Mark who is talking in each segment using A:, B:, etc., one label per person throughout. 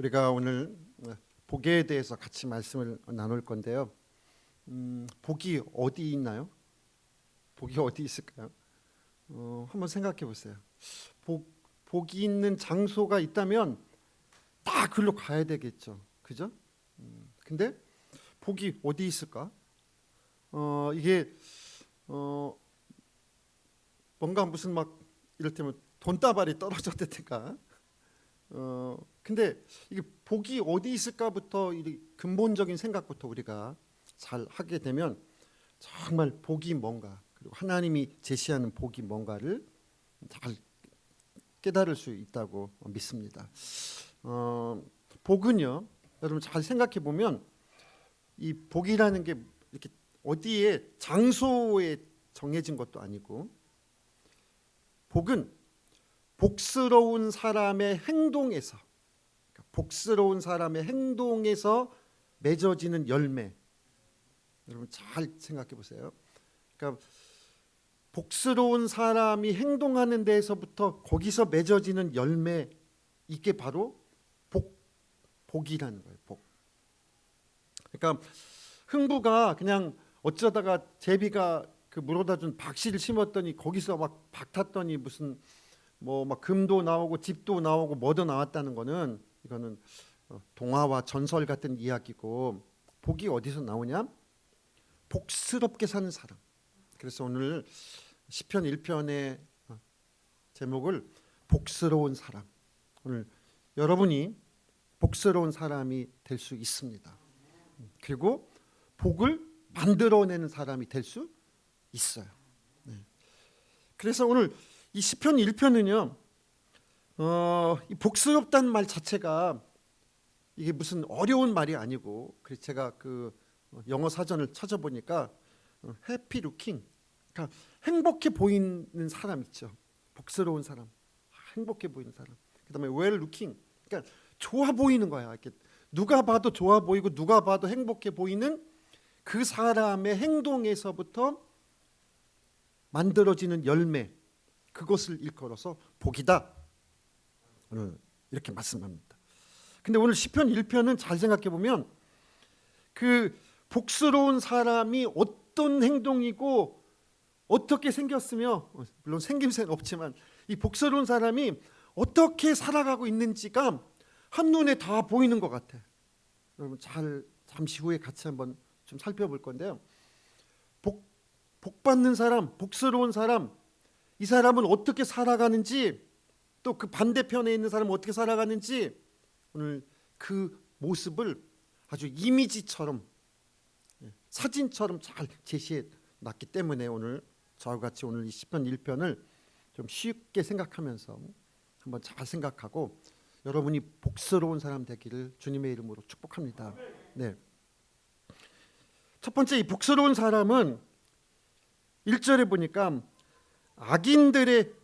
A: 우리가 오늘 복에 대해서 같이 말씀을 나눌 건데요. 복이 어디 있나요? 복이 어디 있을까요? 한번 생각해 보세요. 복이 있는 장소가 있다면 다 글로 가야 되겠죠. 그죠? 근데 복이 어디 있을까? 이게 뭔가 무슨 막 이를테면 돈다발이 떨어졌다든가. 근데 이게 복이 어디 있을까부터 이 근본적인 생각부터 우리가 잘 하게 되면 정말 복이 뭔가, 그리고 하나님이 제시하는 복이 뭔가를 잘 깨달을 수 있다고 믿습니다. 복은요, 여러분 잘 생각해 보면 이 복이라는 게 이렇게 어디에 장소에 정해진 것도 아니고, 복은 복스러운 사람의 행동에서, 복스러운 사람의 행동에서 맺어지는 열매. 여러분 잘 생각해 보세요. 그러니까 복스러운 사람이 행동하는 데에서부터 거기서 맺어지는 열매, 이게 바로 복이라는 거예요. 복. 그러니까 흥부가 그냥 어쩌다가 제비가 그 물어다 준 박씨를 심었더니 거기서 막 박탔더니 무슨 뭐 막 금도 나오고 집도 나오고 뭐도 나왔다는 거는, 이거는 동화와 전설 같은 이야기고, 복이 어디서 나오냐? 복스럽게 사는 사람. 그래서 오늘 시편 1편의 제목을 복스러운 사람. 오늘 여러분이 복스러운 사람이 될 수 있습니다. 그리고 복을 만들어내는 사람이 될 수 있어요. 그래서 오늘 이 시편 1편은요, 이 복스럽다는 말 자체가 이게 무슨 어려운 말이 아니고, 그래서 제가 그 영어 사전을 찾아보니까 해피 루킹, 그러니까 행복해 보이는 사람 있죠. 복스러운 사람, 행복해 보이는 사람. 그다음에 웰 루킹, 그러니까 좋아 보이는 거야. 이렇게 누가 봐도 좋아 보이고 누가 봐도 행복해 보이는 그 사람의 행동에서부터 만들어지는 열매, 그것을 일컬어서 복이다. 오늘 이렇게 말씀합니다. 근데 오늘 시편 1편은 잘 생각해 보면 그 복스러운 사람이 어떤 행동이고 어떻게 생겼으며, 물론 생김새는 없지만 이 복스러운 사람이 어떻게 살아가고 있는지가 한눈에 다 보이는 것 같아. 여러분 잘 잠시 후에 같이 한번 좀 살펴볼 건데요. 복 받는 사람, 복스러운 사람, 이 사람은 어떻게 살아가는지, 또 그 반대편에 있는 사람은 어떻게 살아가는지, 오늘 그 모습을 아주 이미지처럼, 사진처럼 잘 제시해 놨기 때문에 오늘 저와 같이 오늘 이 시편 1편을 좀 쉽게 생각하면서 한번 잘 생각하고 여러분이 복스러운 사람 되기를 주님의 이름으로 축복합니다. 네. 첫 번째, 이 복스러운 사람은 1절에 보니까 악인들의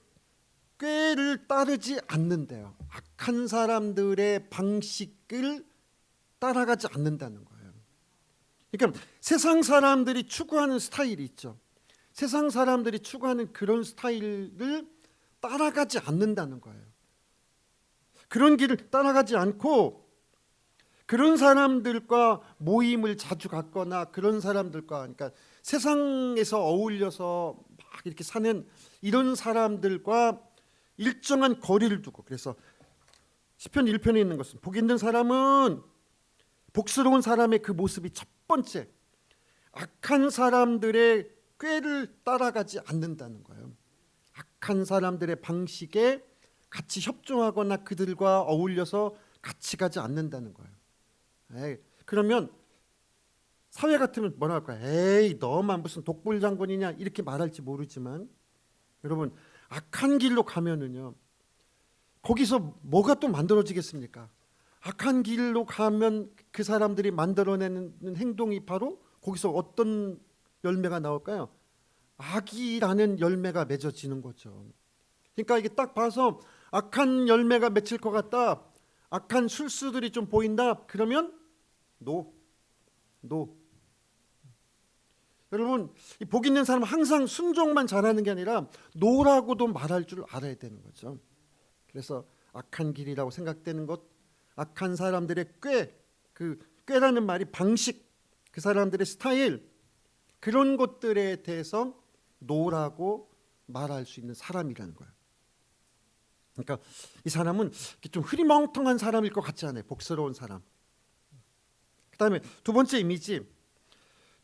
A: 꾀를 따르지 않는데요. 악한 사람들의 방식을 따라가지 않는다는 거예요. 그러니까 세상 사람들이 추구하는 스타일이 있죠. 세상 사람들이 추구하는 그런 스타일을 따라가지 않는다는 거예요. 그런 길을 따라가지 않고 그런 사람들과 모임을 자주 갖거나 그런 사람들과, 그러니까 세상에서 어울려서 막 이렇게 사는 이런 사람들과 일정한 거리를 두고, 그래서 시편 1편에 있는 것은 복 있는 사람은, 복스러운 사람의 그 모습이 첫 번째, 악한 사람들의 꾀를 따라가지 않는다는 거예요. 악한 사람들의 방식에 같이 협조하거나 그들과 어울려서 같이 가지 않는다는 거예요. 그러면 사회 같으면 뭐라 할까요? 에이, 너만 무슨 독불장군이냐 이렇게 말할지 모르지만, 여러분 악한 길로 가면은요, 거기서 뭐가 또 만들어지겠습니까? 악한 길로 가면 그 사람들이 만들어내는 행동이 바로 거기서 어떤 열매가 나올까요? 악이라는 열매가 맺어지는 거죠. 그러니까 이게 딱 봐서 악한 열매가 맺힐 것 같다, 악한 술수들이 좀 보인다, 그러면 노. 여러분, 이 복 있는 사람은 항상 순종만 잘하는 게 아니라 노라고도 말할 줄 알아야 되는 거죠. 그래서 악한 길이라고 생각되는 것, 악한 사람들의 꾀라는 말이 방식, 그 사람들의 스타일, 그런 것들에 대해서 노라고 말할 수 있는 사람이라는 거예요. 그러니까 이 사람은 좀 흐리멍텅한 사람일 것 같지 않아요. 복스러운 사람. 그 다음에 두 번째 이미지,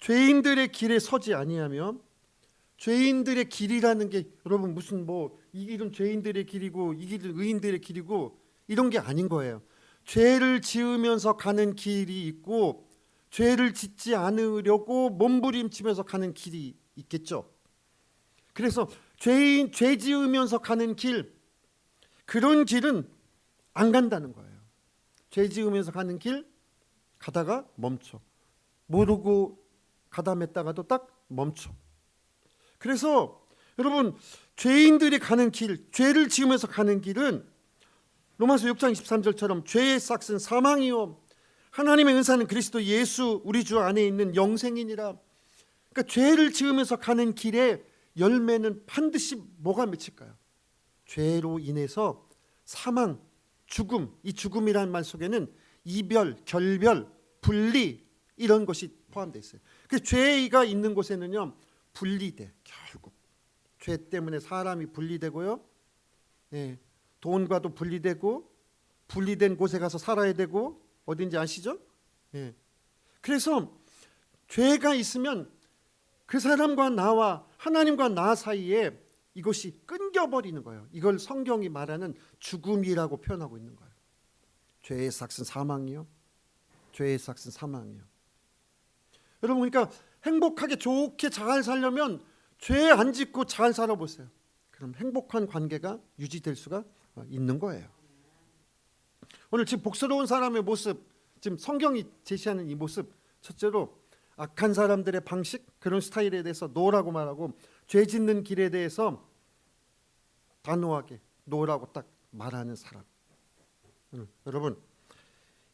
A: 죄인들의 길에 서지 아니하며. 죄인들의 길이라는 게 여러분 무슨 이 길은 죄인들의 길이고 이 길은 의인들의 길이고 이런 게 아닌 거예요. 죄를 지으면서 가는 길이 있고 죄를 짓지 않으려고 몸부림치면서 가는 길이 있겠죠. 그래서 죄 지으면서 가는 길, 그런 길은 안 간다는 거예요. 죄 지으면서 가는 길 가다가 멈춰. 모르고 가다 맸다가도 딱 멈춰. 그래서 여러분, 죄인들이 가는 길, 죄를 지으면서 가는 길은 로마서 6장 23절처럼 죄의 싹은 사망이요 하나님의 은사는 그리스도 예수 우리 주 안에 있는 영생이니라. 그러니까 죄를 지으면서 가는 길에 열매는 반드시 뭐가 맺힐까요? 죄로 인해서 사망, 죽음, 이 죽음이라는 말 속에는 이별, 결별, 분리 이런 것이 포함되어 있어요. 그 죄가 있는 곳에는요 분리돼. 결국 죄 때문에 사람이 분리되고요, 돈과도 분리되고 분리된 곳에 가서 살아야 되고 어딘지 아시죠? 그래서 죄가 있으면 그 사람과 나와 하나님과 나 사이에 이것이 끊겨버리는 거예요. 이걸 성경이 말하는 죽음이라고 표현하고 있는 거예요. 죄의 삭은 사망이요. 죄의 삭은 사망이요. 여러분, 그러니까 행복하게 좋게 잘 살려면 죄 안 짓고 잘 살아보세요. 그럼 행복한 관계가 유지될 수가 있는 거예요. 오늘 지금 복스러운 사람의 모습, 지금 성경이 제시하는 이 모습, 첫째로 악한 사람들의 방식, 그런 스타일에 대해서 노라고 말하고, 죄 짓는 길에 대해서 단호하게 노라고 딱 말하는 사람. 여러분,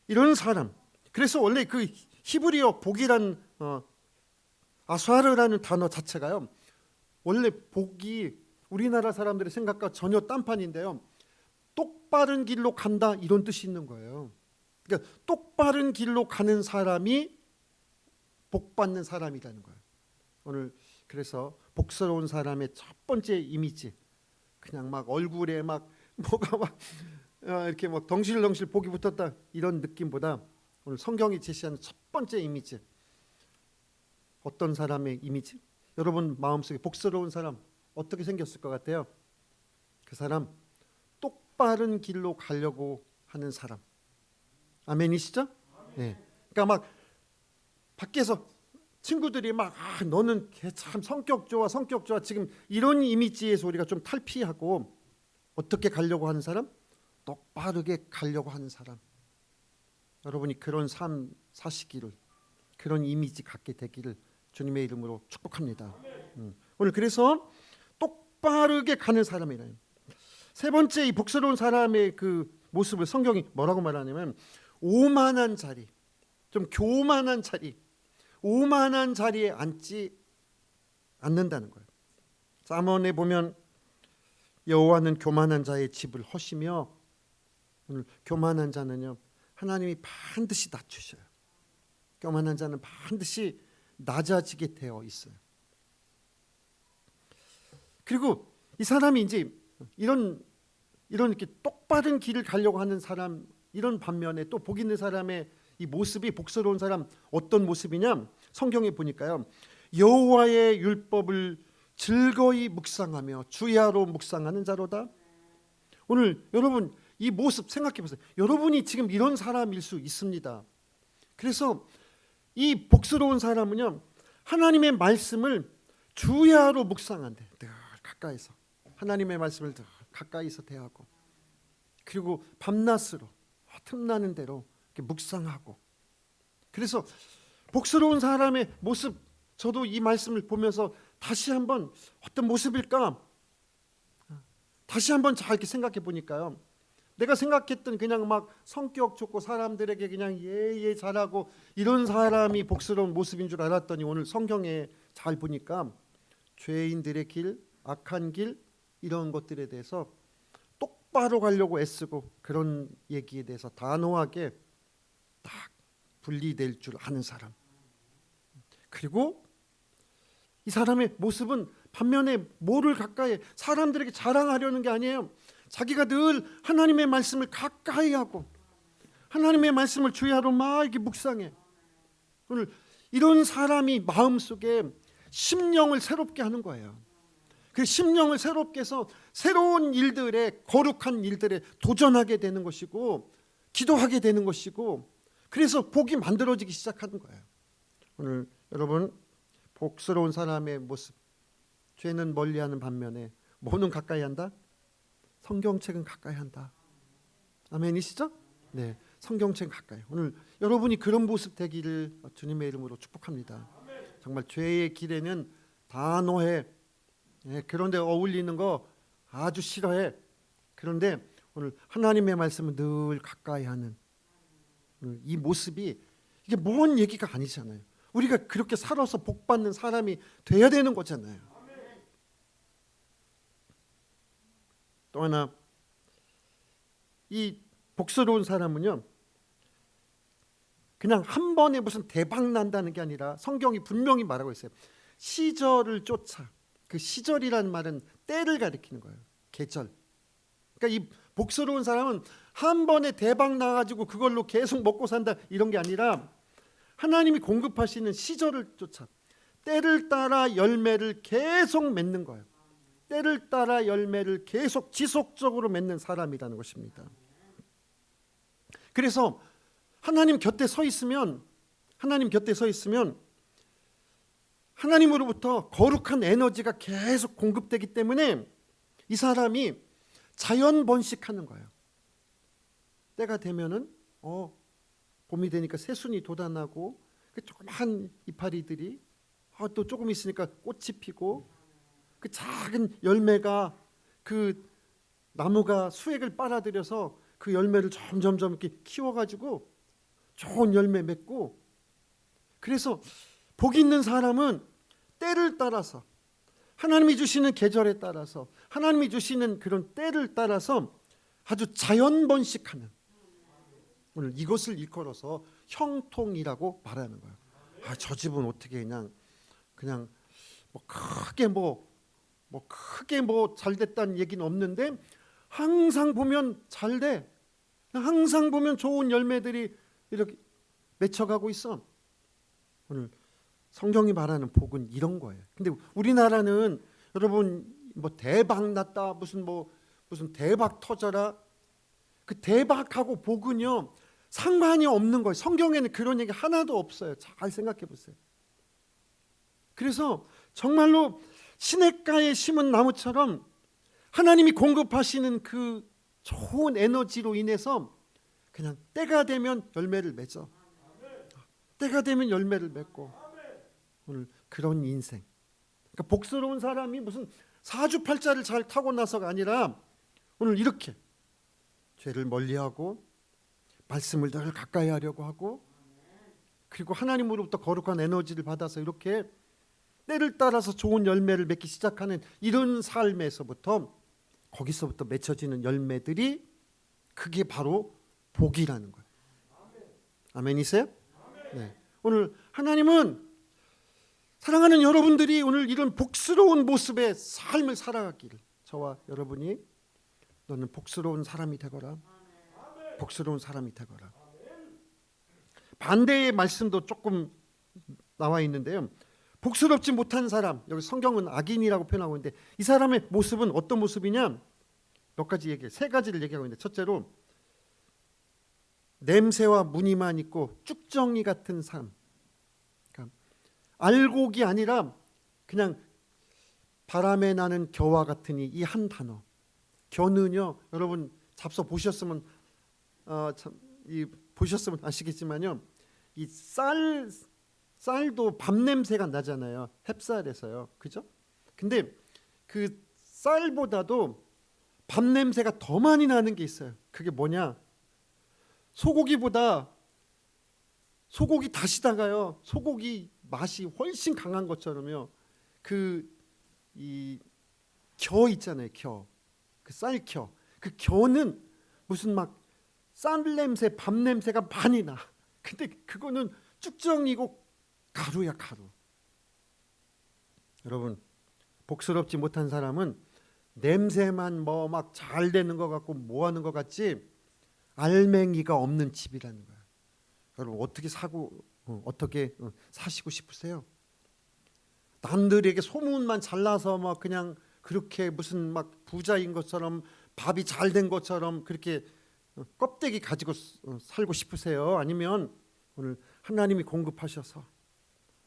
A: 이런 사람, 그래서 원래 그 히브리어 복이란 아수아르라는 단어 자체가요, 원래 복이 우리나라 사람들의 생각과 전혀 딴판인데요, 똑바른 길로 간다 이런 뜻이 있는 거예요. 그러니까 똑바른 길로 가는 사람이 복 받는 사람이라는 거예요. 오늘 그래서 복스러운 사람의 첫 번째 이미지, 그냥 막 얼굴에 막 뭐가 막 이렇게 막 덩실덩실 복이 붙었다 이런 느낌보다 오늘 성경이 제시하는 첫 번째 이미지, 어떤 사람의 이미지? 여러분 마음속에 복스러운 사람 어떻게 생겼을 것 같아요? 그 사람 똑바른 길로 가려고 하는 사람. 아멘이시죠? 네. 그러니까 막 밖에서 친구들이 막 너는 걔 참 성격 좋아 지금 이런 이미지에서 우리가 좀 탈피하고 어떻게 가려고 하는 사람? 똑바르게 가려고 하는 사람. 여러분이 그런 삶 사시기를, 그런 이미지 갖게 되기를 주님의 이름으로 축복합니다. 오늘 그래서 똑바르게 가는 사람이라는, 세 번째 이 복스러운 사람의 그 모습을 성경이 뭐라고 말하냐면 오만한 자리, 좀 교만한 자리, 오만한 자리에 앉지 않는다는 거예요. 잠언에 보면 여호와는 교만한 자의 집을 허시며, 오늘 교만한 자는요 하나님이 반드시 낮추셔요. 교만한 자는 반드시 낮아지게 되어 있어요. 그리고 이 사람이 이제 이런 이렇게 똑바른 길을 가려고 하는 사람, 이런 반면에 또 복 있는 사람의 이 모습이, 복스러운 사람 어떤 모습이냐? 성경에 보니까요, 여호와의 율법을 즐거이 묵상하며 주야로 묵상하는 자로다. 오늘 여러분 이 모습 생각해 보세요. 여러분이 지금 이런 사람일 수 있습니다. 그래서 이 복스러운 사람은요 하나님의 말씀을 주야로 묵상한대. 늘 가까이서 하나님의 말씀을 늘 가까이서 대하고, 그리고 밤낮으로 틈나는 대로 이렇게 묵상하고. 그래서 복스러운 사람의 모습, 저도 이 말씀을 보면서 다시 한번 어떤 모습일까 다시 한번 잘 이렇게 생각해 보니까요, 내가 생각했던 그냥 막 성격 좋고 사람들에게 그냥 예예 잘하고 이런 사람이 복스러운 모습인 줄 알았더니 오늘 성경에 잘 보니까 죄인들의 길, 악한 길, 이런 것들에 대해서 똑바로 가려고 애쓰고 그런 얘기에 대해서 단호하게 딱 분리될 줄 아는 사람. 그리고 이 사람의 모습은 반면에 뭐를 가까이 사람들에게 자랑하려는 게 아니에요. 자기가 늘 하나님의 말씀을 가까이 하고 하나님의 말씀을 주야로 막 이렇게 묵상해. 오늘 이런 사람이 마음속에 심령을 새롭게 하는 거예요. 그 심령을 새롭게 해서 새로운 일들에 거룩한 일들에 도전하게 되는 것이고 기도하게 되는 것이고 그래서 복이 만들어지기 시작하는 거예요. 오늘 여러분 복스러운 사람의 모습 죄는 멀리하는 반면에 뭐는 가까이 한다? 성경책은 가까이 한다. 아멘이시죠? 네, 성경책 가까이. 오늘 여러분이 그런 모습 되기를 주님의 이름으로 축복합니다. 정말 죄의 길에는 단호해. 그런데 어울리는 거 아주 싫어해. 그런데 오늘 하나님의 말씀은 늘 가까이 하는 이 모습이 이게 먼 얘기가 아니잖아요. 우리가 그렇게 살아서 복 받는 사람이 돼야 되는 거잖아요. 또 하나 이 복스러운 사람은요 그냥 한 번에 무슨 대박 난다는 게 아니라 성경이 분명히 말하고 있어요. 시절을 쫓아. 그 시절이라는 말은 때를 가리키는 거예요. 계절. 그러니까 이 복스러운 사람은 한 번에 대박 나가지고 그걸로 계속 먹고 산다 이런 게 아니라 하나님이 공급하시는 시절을 쫓아 때를 따라 열매를 계속 맺는 거예요. 때를 따라 열매를 계속 지속적으로 맺는 사람이라는 것입니다. 그래서 하나님 곁에 서 있으면 하나님으로부터 거룩한 에너지가 계속 공급되기 때문에 이 사람이 자연 번식하는 거예요. 때가 되면은 봄이 되니까 새순이 돋아나고 그 조그만 이파리들이 또 조금 있으니까 꽃이 피고 그 작은 열매가 그 나무가 수액을 빨아들여서 그 열매를 점점점 이렇게 키워가지고 좋은 열매 맺고 그래서 복 있는 사람은 때를 따라서 하나님이 주시는 계절에 따라서 하나님이 주시는 그런 때를 따라서 아주 자연 번식하는 오늘 이것을 일컬어서 형통이라고 말하는 거예요. 저 집은 어떻게 그냥 크게 잘 됐다는 얘기는 없는데 항상 보면 잘 돼. 항상 보면 좋은 열매들이 이렇게 맺혀가고 있어. 오늘 성경이 말하는 복은 이런 거예요. 근데 우리나라는 여러분 대박 났다 무슨 대박 터져라 그 대박하고 복은요 상관이 없는 거예요. 성경에는 그런 얘기 하나도 없어요. 잘 생각해 보세요. 그래서 정말로 시냇가에 심은 나무처럼 하나님이 공급하시는 그 좋은 에너지로 인해서 그냥 때가 되면 열매를 맺어. 때가 되면 열매를 맺고 오늘 그런 인생. 그러니까 복스러운 사람이 무슨 사주팔자를 잘 타고나서가 아니라 오늘 이렇게 죄를 멀리하고 말씀을 늘 가까이 하려고 하고 그리고 하나님으로부터 거룩한 에너지를 받아서 이렇게 때를 따라서 좋은 열매를 맺기 시작하는 이런 삶에서부터 거기서부터 맺혀지는 열매들이 그게 바로 복이라는 거예요. 아멘이세요? 네. 오늘 하나님은 사랑하는 여러분들이 오늘 이런 복스러운 모습의 삶을 살아가기를 저와 여러분이 너는 복스러운 사람이 되거라. 복스러운 사람이 되거라. 반대의 말씀도 조금 나와 있는데요. 복스럽지 못한 사람, 여기 성경은 악인이라고 표현하고 있는데 이 사람의 모습은 어떤 모습이냐? 몇 가지 세 가지를 얘기하고 있는데 첫째로 냄새와 무늬만 있고 쭉정이 같은 삶. 그러니까 알곡이 아니라 그냥 바람에 나는 겨와 같으니 이 한 단어. 겨는요, 여러분 잡서 보셨으면 보셨으면 아시겠지만요, 이 쌀도 밥 냄새가 나잖아요. 햅쌀에서요, 그죠? 근데 그 쌀보다도 밥 냄새가 더 많이 나는 게 있어요. 그게 뭐냐? 소고기보다 소고기 다시다가요, 소고기 맛이 훨씬 강한 것처럼요. 이 겨 있잖아요, 겨. 그 쌀겨. 그 겨는 무슨 막 쌀 냄새, 밥 냄새가 많이 나. 근데 그거는 쭉정이고 가루야, 가루. 여러분, 복스럽지 못한 사람은 냄새만 뭐 막 잘 되는 것 같고 뭐 하는 것 같지 알맹이가 없는 집이라는 거야. 여러분, 어떻게 사시고 싶으세요? 남들에게 소문만 잘나서 막 그냥 그렇게 무슨 막 부자인 것처럼 밥이 잘 된 것처럼 그렇게 껍데기 가지고 살고 싶으세요? 아니면 오늘 하나님이 공급하셔서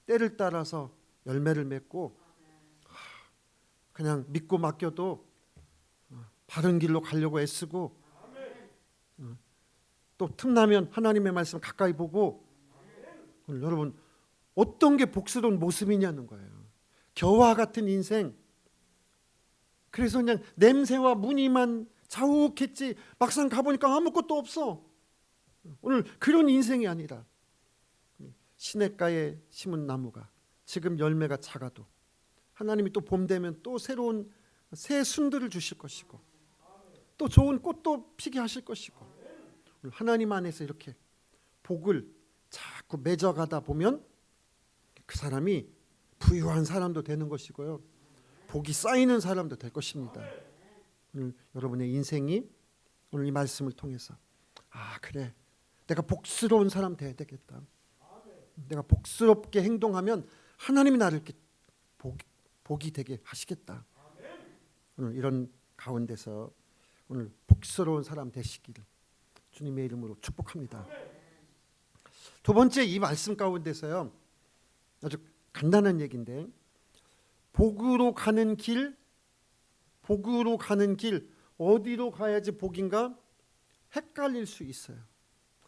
A: 때를 따라서 열매를 맺고 그냥 믿고 맡겨도 바른 길로 가려고 애쓰고 또 틈나면 하나님의 말씀 가까이 보고 오늘 여러분 어떤 게 복스러운 모습이냐는 거예요. 겨와 같은 인생. 그래서 그냥 냄새와 무늬만 자욱했지 막상 가보니까 아무것도 없어. 오늘 그런 인생이 아니라 시냇가에 심은 나무가 지금 열매가 작아도 하나님이 또 봄 되면 또 새로운 새 순들을 주실 것이고 또 좋은 꽃도 피게 하실 것이고 하나님 안에서 이렇게 복을 자꾸 맺어가다 보면 그 사람이 부유한 사람도 되는 것이고요, 복이 쌓이는 사람도 될 것입니다. 오늘 여러분의 인생이 오늘 이 말씀을 통해서 그래, 내가 복스러운 사람 돼야 되겠다. 내가 복스럽게 행동하면 하나님이 나를 이렇게 복이 되게 하시겠다. 오늘 이런 가운데서 오늘 복스러운 사람 되시기를 주님의 이름으로 축복합니다. 두 번째, 이 말씀 가운데서요, 아주 간단한 얘기인데 복으로 가는 길 어디로 가야지 복인가 헷갈릴 수 있어요.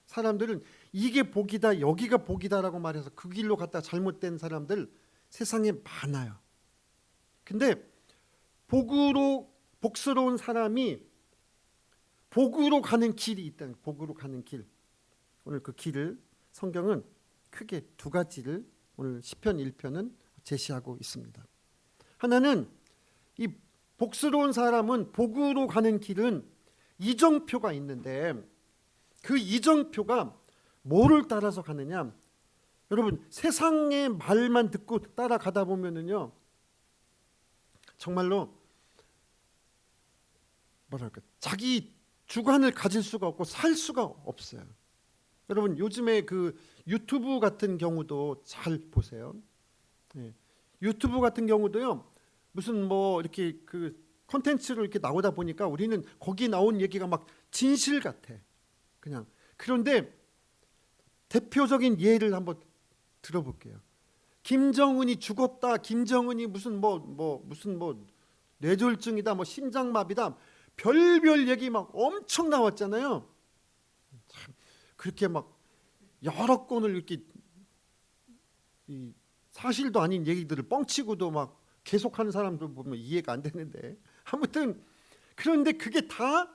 A: 사람들은 이게 복이다 여기가 복이다라고 말해서 그 길로 갔다 잘못된 사람들 세상에 많아요. 근데 복스러운 사람이 복으로 가는 길이 있다는, 복으로 가는 길. 오늘 그 길을 성경은 크게 두 가지를 오늘 시편 1편은 제시하고 있습니다. 하나는 이 복스러운 사람은 복으로 가는 길은 이정표가 있는데 그 이정표가 뭐를 따라서 가느냐? 여러분, 세상의 말만 듣고 따라가다 보면은요, 정말로 뭐랄까, 자기 주관을 가질 수가 없고 살 수가 없어요. 여러분, 요즘에 그 유튜브 같은 경우도 잘 보세요. 유튜브 같은 경우도요, 무슨 뭐 이렇게 그 콘텐츠로 이렇게 나오다 보니까 우리는 거기 나온 얘기가 막 진실 같아. 그냥. 그런데 대표적인 예를 한번 들어볼게요. 김정은이 죽었다. 김정은이 무슨 뇌졸중이다. 뭐 심장마비다. 별별 얘기 막 엄청 나왔잖아요. 참 그렇게 막 여러 건을 이렇게 이 사실도 아닌 얘기들을 뻥치고도 막 계속하는 사람들 보면 이해가 안 되는데, 아무튼 그런데 그게 다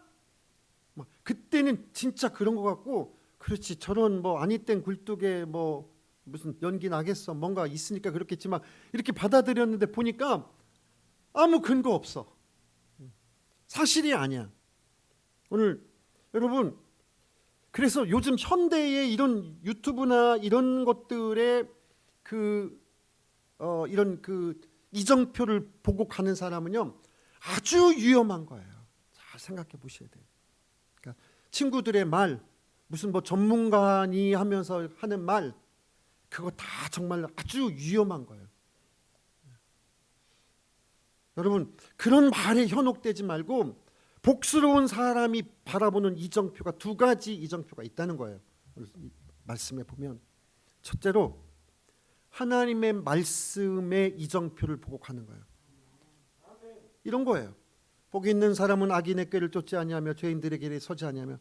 A: 그때는 진짜 그런 것 같고, 그렇지 저런 뭐 아니 땐 굴뚝에 뭐 무슨 연기 나겠어, 뭔가 있으니까 그렇겠지만 이렇게 받아들였는데 보니까 아무 근거 없어. 사실이 아니야. 오늘 여러분, 그래서 요즘 현대의 이런 유튜브나 이런 것들의 이런 이정표를 보고 가는 사람은요, 아주 위험한 거예요. 잘 생각해 보셔야 돼요. 그러니까 친구들의 말, 무슨 뭐 전문가니 하면서 하는 말, 그거 다 정말 아주 위험한 거예요. 여러분, 그런 말에 현혹되지 말고 복스러운 사람이 바라보는 이정표가 두 가지 이정표가 있다는 거예요. 말씀에 보면 첫째로 하나님의 말씀의 이정표를 보고 가는 거예요. 이런 거예요. 복이 있는 사람은 악인의 꾀를 쫓지 아니하며 죄인들의 길에 서지 아니하며,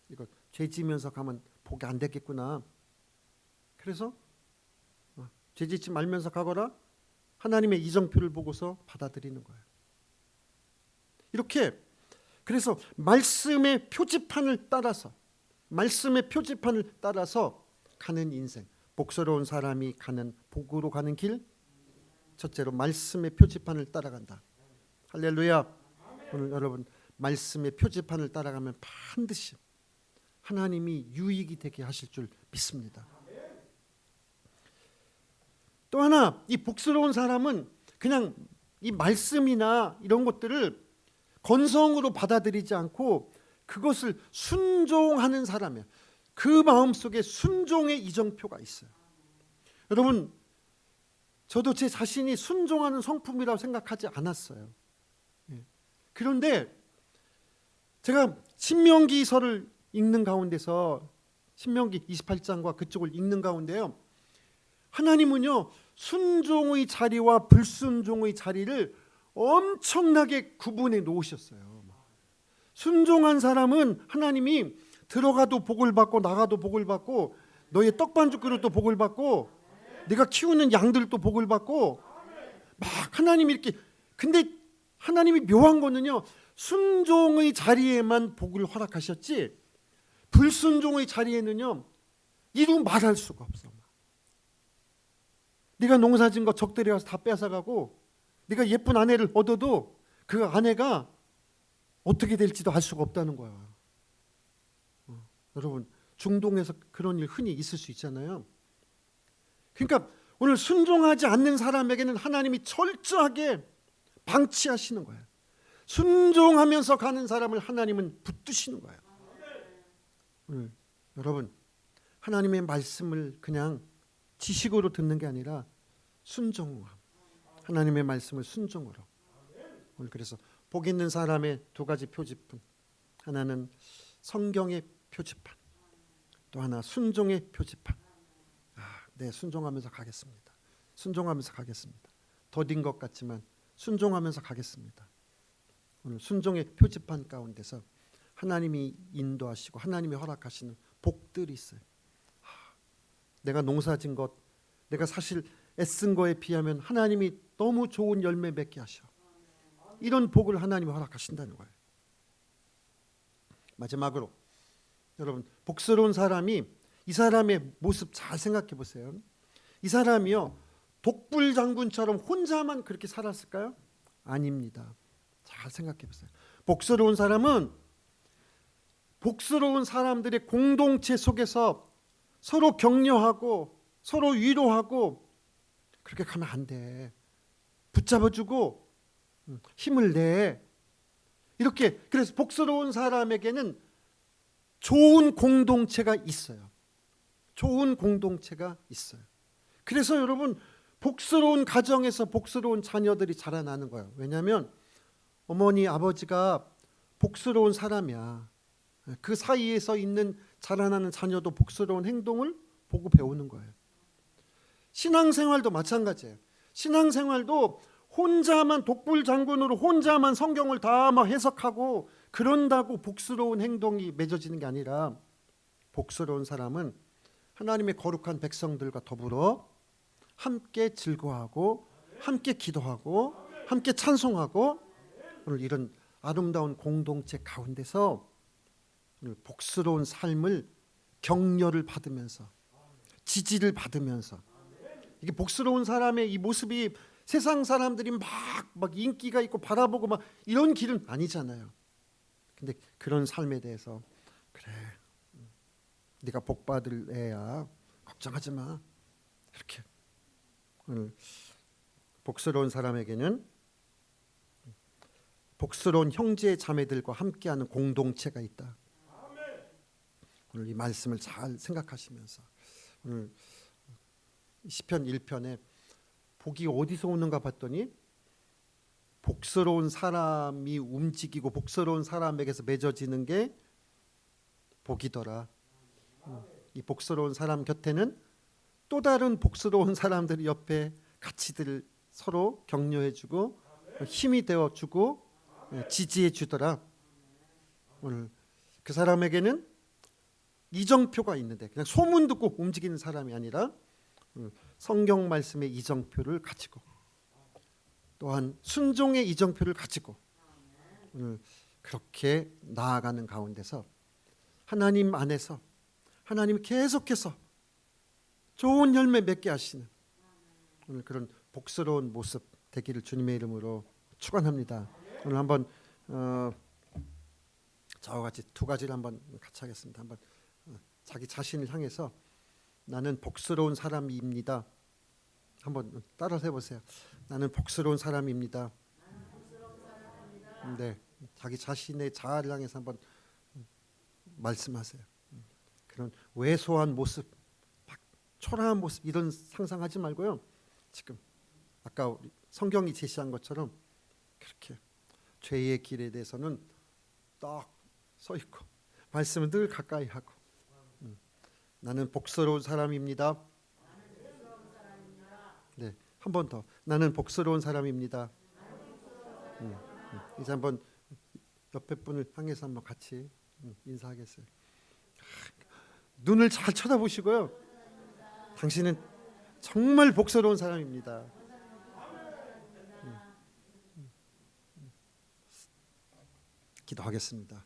A: 이거 죄 지면서 가면 복이 안 되겠구나. 그래서 죄 짓지 말면서 가거라. 하나님의 이정표를 보고서 받아들이는 거예요. 이렇게 그래서 말씀의 표지판을 따라서 가는 인생, 복스러운 사람이 가는 복으로 가는 길, 첫째로 말씀의 표지판을 따라간다. 할렐루야. 오늘 여러분, 말씀의 표지판을 따라가면 반드시 하나님이 유익이 되게 하실 줄 믿습니다. 또 하나, 이 복스러운 사람은 그냥 이 말씀이나 이런 것들을 건성으로 받아들이지 않고 그것을 순종하는 사람이에요. 그 마음속에 순종의 이정표가 있어요. 여러분, 저도 제 자신이 순종하는 성품이라고 생각하지 않았어요. 그런데 제가 신명기서를 읽는 가운데서 신명기 28장과 그쪽을 읽는 가운데요, 하나님은요 순종의 자리와 불순종의 자리를 엄청나게 구분해 놓으셨어요. 순종한 사람은 하나님이 들어가도 복을 받고 나가도 복을 받고 너의 떡반죽 그릇도 복을 받고 네가 키우는 양들도 복을 받고 막 하나님이 이렇게. 근데 하나님이 묘한 거는요, 순종의 자리에만 복을 허락하셨지 불순종의 자리에는요 이루 말할 수가 없어. 네가 농사진 거 적들이 와서 다 뺏어가고 네가 예쁜 아내를 얻어도 그 아내가 어떻게 될지도 알 수가 없다는 거야. 여러분, 중동에서 그런 일 흔히 있을 수 있잖아요. 그러니까 오늘 순종하지 않는 사람에게는 하나님이 철저하게 방치하시는 거예요. 순종하면서 가는 사람을 하나님은 붙드시는 거예요. 오늘 여러분, 하나님의 말씀을 그냥 지식으로 듣는 게 아니라 순종함, 하나님의 말씀을 순종으로. 오늘 그래서 복 있는 사람의 두 가지 표지품, 하나는 성경의 표지판, 또 하나 순종의 표지판. 네, 순종하면서 가겠습니다. 순종하면서 가겠습니다. 더딘 것 같지만 순종하면서 가겠습니다. 오늘 순종의 표지판 가운데서 하나님이 인도하시고 하나님이 허락하시는 복들이 있어요. 내가 농사진 것, 내가 사실 애쓴 거에 비하면 하나님이 너무 좋은 열매 맺게 하셔. 이런 복을 하나님이 허락하신다는 거예요. 마지막으로 여러분, 복스러운 사람이, 이 사람의 모습 잘 생각해 보세요. 이 사람이요 독불 장군처럼 혼자만 그렇게 살았을까요? 아닙니다. 잘 생각해 보세요. 복스러운 사람은 복스러운 사람들의 공동체 속에서 서로 격려하고 서로 위로하고 그렇게 가면 안 돼. 붙잡아주고 힘을 내. 이렇게. 그래서 복스러운 사람에게는 좋은 공동체가 있어요. 좋은 공동체가 있어요. 그래서 여러분, 복스러운 가정에서 복스러운 자녀들이 자라나는 거예요. 왜냐하면 어머니 아버지가 복스러운 사람이야. 그 사이에서 있는 자라나는 자녀도 복스러운 행동을 보고 배우는 거예요. 신앙생활도 마찬가지예요. 신앙생활도 혼자만 독불 장군으로 혼자만 성경을 다 막 해석하고 그런다고 복스러운 행동이 맺어지는 게 아니라, 복스러운 사람은 하나님의 거룩한 백성들과 더불어 함께 즐거워하고 함께 기도하고 함께 찬송하고, 오늘 이런 아름다운 공동체 가운데서 오늘 복스러운 삶을 격려를 받으면서 지지를 받으면서, 이게 복스러운 사람의 이 모습이 세상 사람들이 막 인기가 있고 바라보고 막 이런 길은 아니잖아요. 근데 그런 삶에 대해서, 그래, 네가 복 받을 애야, 걱정하지 마, 이렇게. 오늘 복스러운 사람에게는 복스러운 형제 자매들과 함께하는 공동체가 있다. 오늘 이 말씀을 잘 생각하시면서, 오늘 시편 1편에 복이 어디서 오는가 봤더니 복스러운 사람이 움직이고 복스러운 사람에게서 맺어지는 게 복이더라. 이 복스러운 사람 곁에는 또 다른 복스러운 사람들이 옆에 같이들 서로 격려해주고 힘이 되어주고 지지해주더라. 오늘 그 사람에게는 이정표가 있는데, 그냥 소문 듣고 움직이는 사람이 아니라 성경 말씀의 이정표를 가지고, 또한 순종의 이정표를 가지고 오늘 그렇게 나아가는 가운데서 하나님 안에서 하나님이 계속해서 좋은 열매 맺게 하시는 오늘 그런 복스러운 모습 되기를 주님의 이름으로 축원합니다. 오늘 한번 저와 같이 두 가지를 한번 같이 하겠습니다. 한번 자기 자신을 향해서 나는 복스러운 사람입니다. 한번 따라서 해보세요. 나는 복스러운 사람입니다. 네, 자기 자신의 자아를 향해서 한번 말씀하세요. 그런 왜소한 모습, 막 초라한 모습 이런 상상하지 말고요. 지금 아까 우리 성경이 제시한 것처럼 그렇게 죄의 길에 대해서는 딱 서 있고 말씀을 늘 가까이 하고 나는 복스러운 사람입니다. 네, 한 번 더. 나는 복스러운 사람입니다. 이제 한번 옆에 분을 향해서 한번 같이 인사하겠어요. 눈을 잘 쳐다보시고요. 당신은 정말 복스러운 사람입니다. 기도하겠습니다.